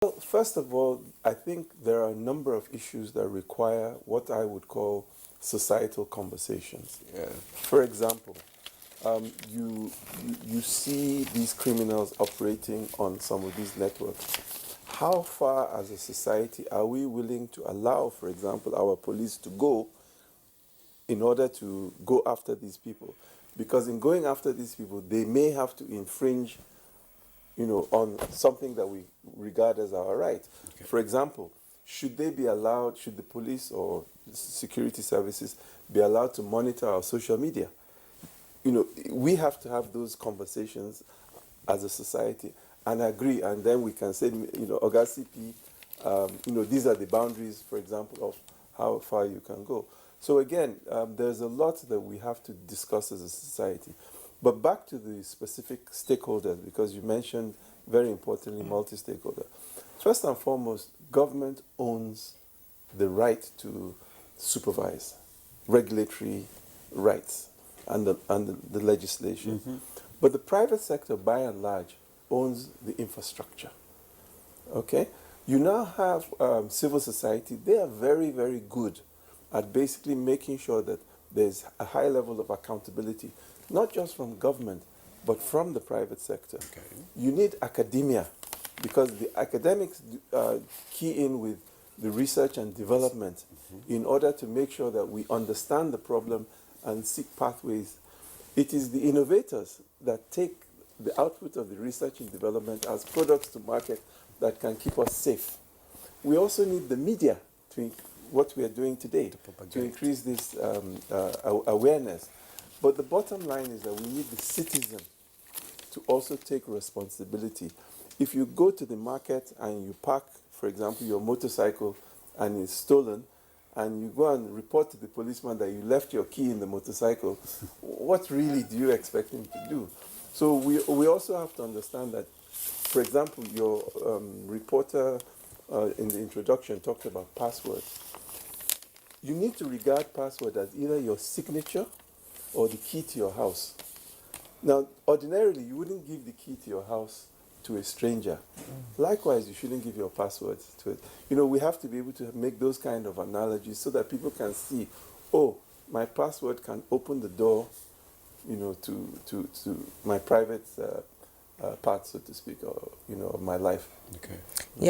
Well, first of all, I think there are a number of issues that require what I would call societal conversations. Yeah. For example, you see these criminals operating on some of these networks. How far as a society are we willing to allow, for example, our police to go in order to go after these people? Because in going after these people, they may have to infringe, on something that we regard as our right. Okay. For example, should the police or security services be allowed to monitor our social media? We have to have those conversations as a society and agree, and then we can say, Oga CP, these are the boundaries, for example, of how far you can go. So again, there's a lot that we have to discuss as a society. But back to the specific stakeholders, because you mentioned, very importantly, multi-stakeholder. First and foremost, government owns the right to supervise, regulatory rights, and the legislation. Mm-hmm. But the private sector, by and large, owns the infrastructure. Okay? You now have civil society. They are very, very good at basically making sure that there's a high level of accountability, not just from government, but from the private sector. Okay. You need academia, because the academics key in with the research and development in order to make sure that we understand the problem and seek pathways. It is the innovators that take the output of the research and development as products to market that can keep us safe. We also need the media to what we are doing today to increase this awareness. But the bottom line is that we need the citizen to also take responsibility. If you go to the market and you park, for example, your motorcycle and it's stolen, and you go and report to the policeman that you left your key in the motorcycle, what really do you expect him to do? So we also have to understand that, for example, your reporter in the introduction talked about passwords. You need to regard password as either your signature or the key to your house. Now, ordinarily, you wouldn't give the key to your house to a stranger. Likewise, you shouldn't give your password to it. We have to be able to make those kind of analogies so that people can see, oh, my password can open the door, to my private part, so to speak, or, of my life. Okay. Yeah.